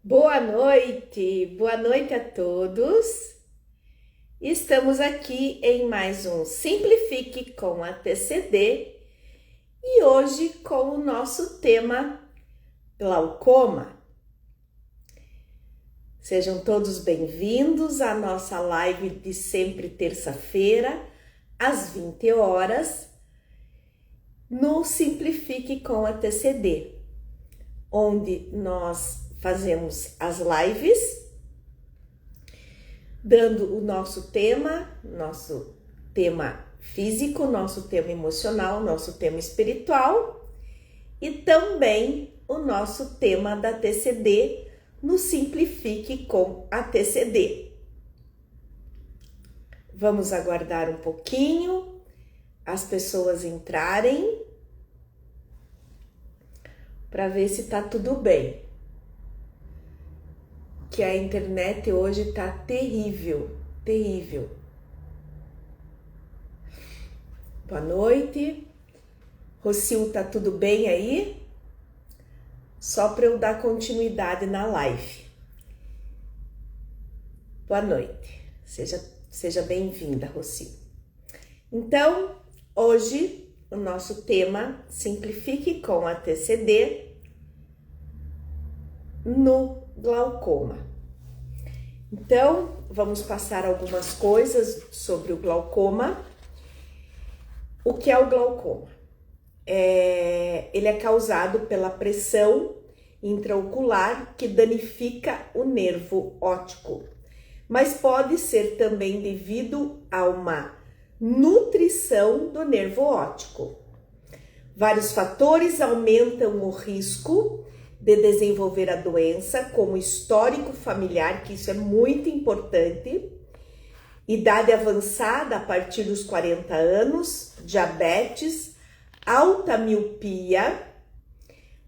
Boa noite a todos. Estamos aqui em mais um Simplifique com a TCD e hoje com o nosso tema glaucoma. Sejam todos bem-vindos à nossa live de sempre terça-feira, às 20 horas, no Simplifique com a TCD, onde nós fazemos as lives, dando o nosso tema físico, nosso tema emocional, nosso tema espiritual e também o nosso tema da TCD no Simplifique com a TCD. Vamos aguardar um pouquinho as pessoas entrarem para ver se tá tudo bem. Que a internet hoje tá terrível. Boa noite. Rocio, tá tudo bem aí? Só para eu dar continuidade na live. Boa noite. Seja bem-vinda, Rocio. Então, hoje o nosso tema Simplifique com a TCD no glaucoma. Então, vamos passar algumas coisas sobre o glaucoma. O que é o glaucoma? Ele é causado pela pressão intraocular que danifica o nervo óptico, mas pode ser também devido a uma nutrição do nervo óptico. Vários fatores aumentam o risco de desenvolver a doença, como histórico familiar, que isso é muito importante, idade avançada a partir dos 40 anos, diabetes, alta miopia,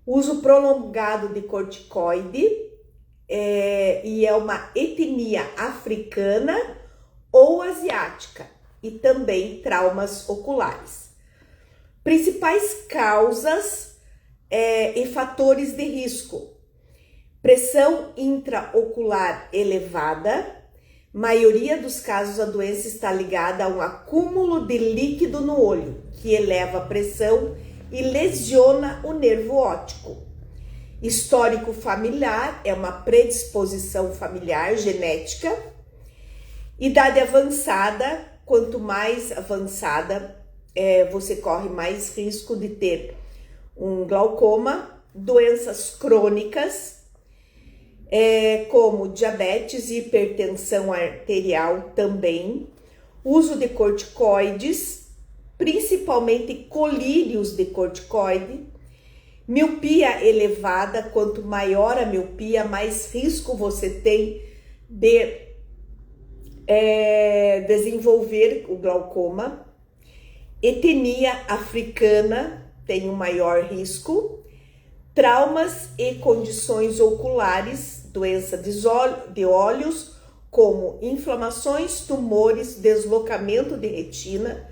uso prolongado de corticoide, e é uma etnia africana ou asiática, e também traumas oculares. Principais causas e fatores de risco: pressão intraocular elevada. Maioria dos casos a doença está ligada a um acúmulo de líquido no olho, que eleva a pressão e lesiona o nervo óptico. Histórico familiar é uma predisposição familiar genética. Idade avançada: quanto mais avançada, você corre mais risco de ter um glaucoma. Doenças crônicas, como diabetes e hipertensão arterial também. Uso de corticoides, principalmente colírios de corticoide. Miopia elevada: quanto maior a miopia, mais risco você tem de desenvolver o glaucoma. Etnia africana tem um maior risco. Traumas e condições oculares, doença de olhos, como inflamações, tumores, deslocamento de retina,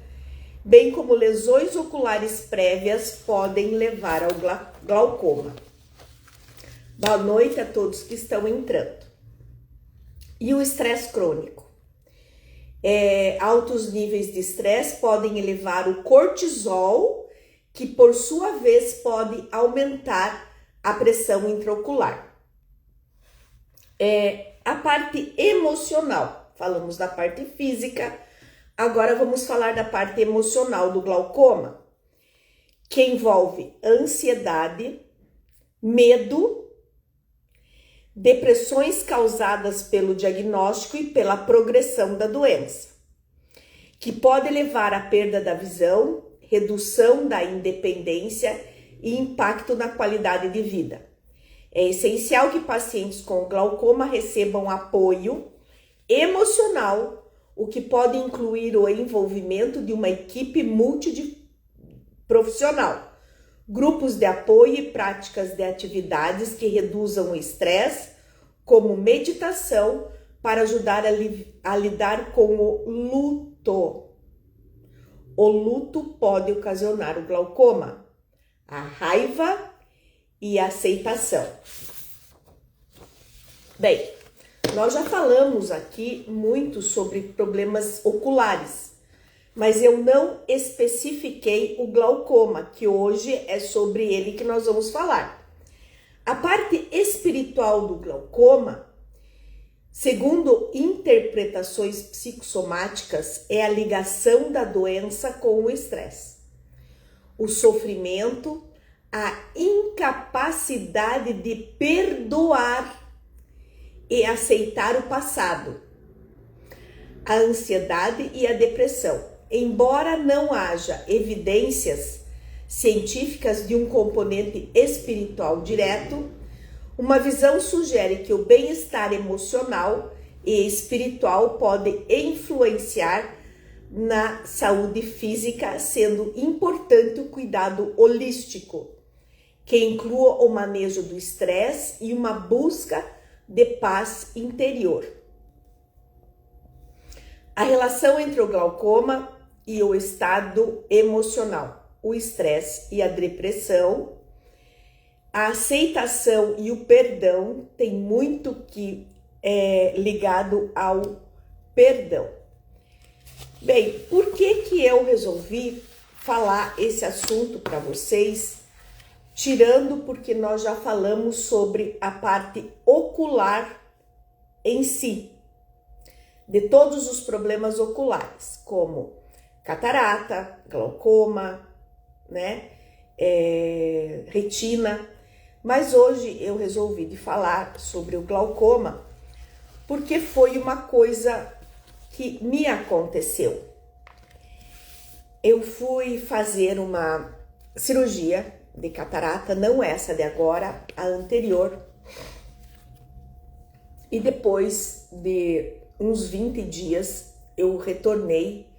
bem como lesões oculares prévias, podem levar ao glaucoma. Boa noite a todos que estão entrando. E o estresse crônico? Altos níveis de estresse podem elevar o cortisol, que por sua vez pode aumentar a pressão intraocular. A parte emocional, falamos da parte física, agora vamos falar da parte emocional do glaucoma, que envolve ansiedade, medo, depressões causadas pelo diagnóstico e pela progressão da doença, que pode levar à perda da visão, redução da independência e impacto na qualidade de vida. É essencial que pacientes com glaucoma recebam apoio emocional, o que pode incluir o envolvimento de uma equipe multiprofissional, grupos de apoio e práticas de atividades que reduzam o estresse, como meditação, para ajudar a lidar com o luto. O luto pode ocasionar o glaucoma, a raiva e a aceitação. Bem, nós já falamos aqui muito sobre problemas oculares, mas eu não especifiquei o glaucoma, que hoje é sobre ele que nós vamos falar. A parte espiritual do glaucoma, segundo interpretações psicossomáticas, é a ligação da doença com o estresse, o sofrimento, a incapacidade de perdoar e aceitar o passado, a ansiedade e a depressão. Embora não haja evidências científicas de um componente espiritual direto, uma visão sugere que o bem-estar emocional e espiritual pode influenciar na saúde física, sendo importante o cuidado holístico, que inclua o manejo do estresse e uma busca de paz interior. A relação entre o glaucoma e o estado emocional, o estresse e a depressão, a aceitação e o perdão tem muito que ligado ao perdão. Bem, por que eu resolvi falar esse assunto para vocês, tirando porque nós já falamos sobre a parte ocular em si, de todos os problemas oculares, como catarata, glaucoma, né, retina, mas hoje eu resolvi de falar sobre o glaucoma porque foi uma coisa que me aconteceu. Eu fui fazer uma cirurgia de catarata, não essa de agora, a anterior, e depois de uns 20 dias eu retornei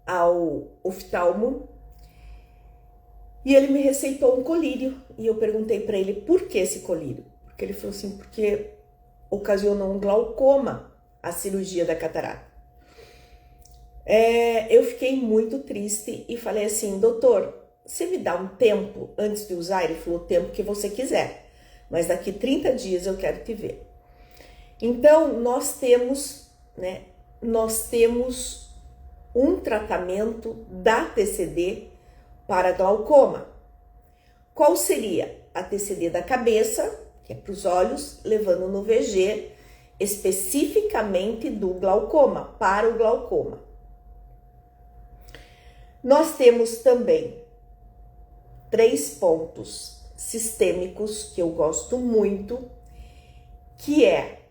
ao oftalmo e ele me receitou um colírio e eu perguntei para ele por que esse colírio, porque ele falou assim, porque ocasionou um glaucoma a cirurgia da catarata. Eu fiquei muito triste e falei assim, doutor, você me dá um tempo antes de usar? Ele falou, o tempo que você quiser, mas daqui 30 dias eu quero te ver. Então nós temos um tratamento da TCD para glaucoma. Qual seria? A TCD da cabeça, que é para os olhos, levando no VG especificamente do glaucoma, para o glaucoma. Nós temos também 3 pontos sistêmicos que eu gosto muito, que é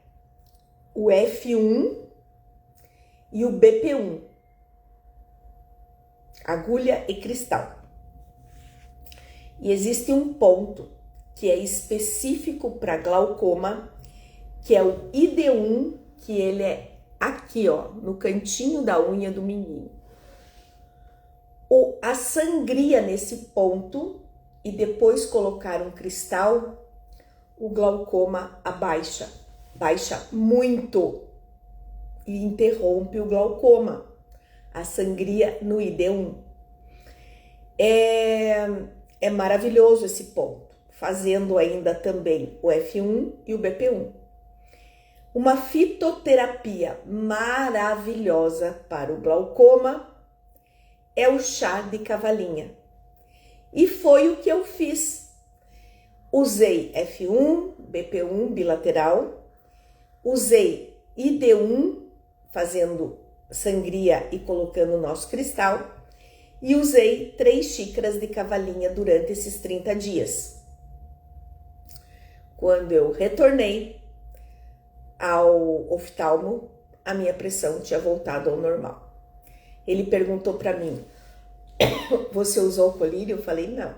o F1 e o BP1, agulha e cristal. E existe um ponto que é específico para glaucoma, que é o ID1, que ele é aqui, ó, no cantinho da unha do mindinho. A sangria nesse ponto e depois colocar um cristal, o glaucoma baixa muito e interrompe o glaucoma, a sangria no ID1. É maravilhoso esse ponto, fazendo ainda também o F1 e o BP1. Uma fitoterapia maravilhosa para o glaucoma é o chá de cavalinha. E foi o que eu fiz. Usei F1, BP1 bilateral, usei ID1 fazendo sangria e colocando o nosso cristal, e usei 3 xícaras de cavalinha durante esses 30 dias. Quando eu retornei ao oftalmo, a minha pressão tinha voltado ao normal. Ele perguntou para mim, você usou o colírio? Eu falei, não.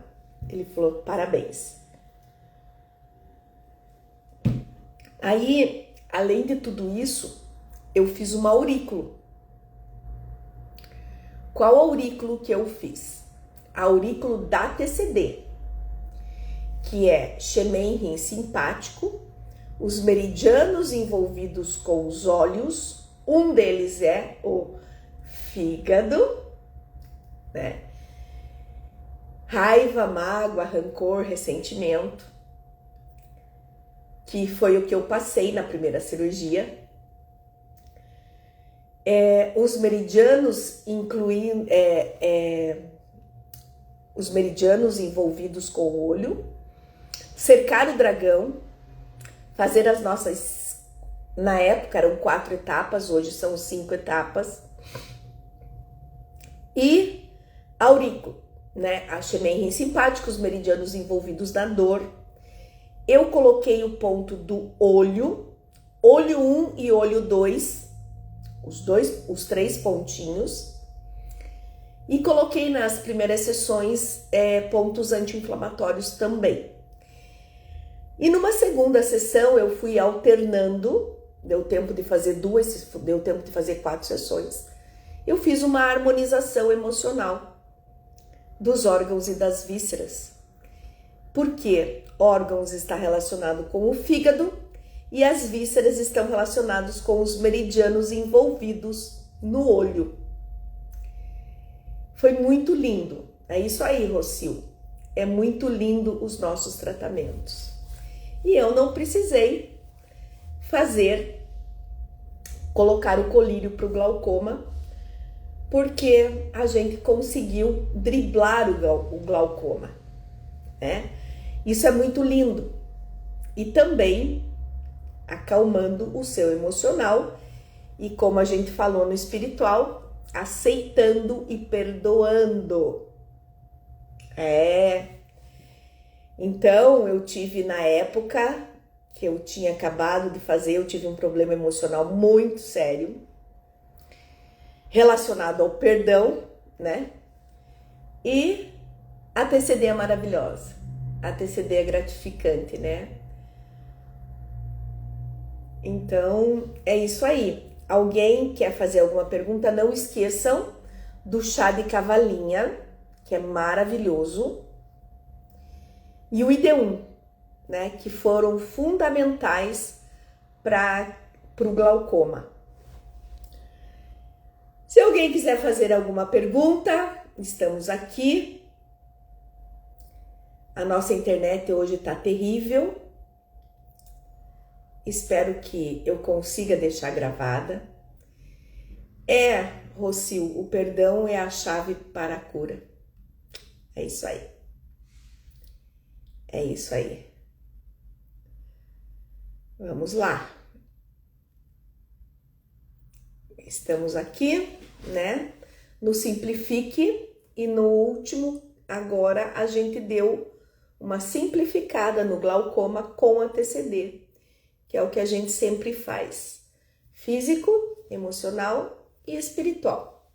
Ele falou, parabéns. Aí, além de tudo isso, eu fiz uma aurículo. Qual aurículo que eu fiz? A aurículo da TCD, que é Shemenrin simpático, os meridianos envolvidos com os olhos, um deles é o fígado, né? Raiva, mágoa, rancor, ressentimento, que foi o que eu passei na primeira cirurgia. Os meridianos os meridianos envolvidos com o olho, cercar o dragão, fazer as nossas, na época eram 4 etapas, hoje são 5 etapas, e aurículo, né? A Shemen simpático, os meridianos envolvidos na dor. Eu coloquei o ponto do olho 1 e olho 2, os 3 pontinhos, e coloquei nas primeiras sessões pontos anti-inflamatórios também. E numa segunda sessão eu fui alternando, deu tempo de fazer 4 sessões. Eu fiz uma harmonização emocional dos órgãos e das vísceras. Porque órgãos está relacionado com o fígado e as vísceras estão relacionados com os meridianos envolvidos no olho. Foi muito lindo. É isso aí, Rocio. É muito lindo os nossos tratamentos. E eu não precisei colocar o colírio para o glaucoma, porque a gente conseguiu driblar o glaucoma, né? Isso é muito lindo. E também acalmando o seu emocional e, como a gente falou no espiritual, aceitando e perdoando. Então, eu tive na época que eu tinha acabado de fazer, eu tive um problema emocional muito sério relacionado ao perdão, né? E a TCD é maravilhosa. A TCD é gratificante, né? Então, é isso aí. Alguém quer fazer alguma pergunta? Não esqueçam do chá de cavalinha, que é maravilhoso, e o ID1, né, que foram fundamentais para o glaucoma. Se alguém quiser fazer alguma pergunta, estamos aqui. A nossa internet hoje está terrível. Espero que eu consiga deixar gravada. Rocio, o perdão é a chave para a cura. É isso aí. É isso aí. Vamos lá. Estamos aqui, né? No Simplifique e no último, agora a gente deu uma simplificada no glaucoma com a TCD, que é o que a gente sempre faz. Físico, emocional e espiritual.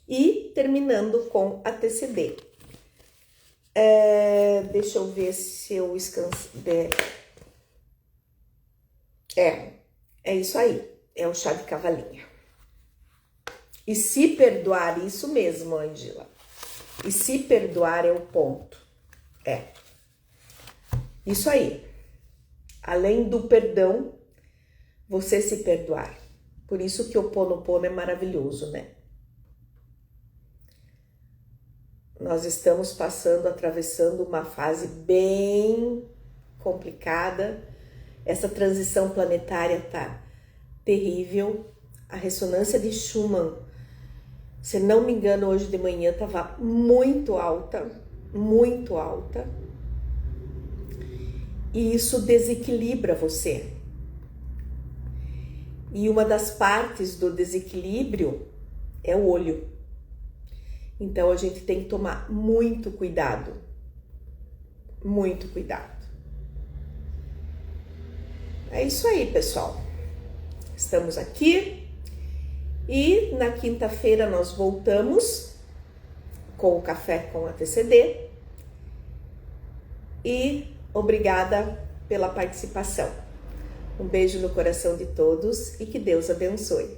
E terminando com a TCD. Deixa eu ver se eu descansei. É isso aí. É o chá de cavalinha. E se perdoar, isso mesmo, Ângela. E se perdoar é o ponto. Isso aí. Além do perdão, você se perdoar. Por isso que o Ho'oponopono é maravilhoso, né? Nós estamos atravessando uma fase bem complicada. Essa transição planetária tá terrível. A ressonância de Schumann, se não me engano, hoje de manhã estava muito alta, muito alta. E isso desequilibra você. E uma das partes do desequilíbrio é o olho. Então a gente tem que tomar muito cuidado. Muito cuidado. É isso aí, pessoal. Estamos aqui. E na quinta-feira nós voltamos com o Café com a TCD. E obrigada pela participação. Um beijo no coração de todos e que Deus abençoe.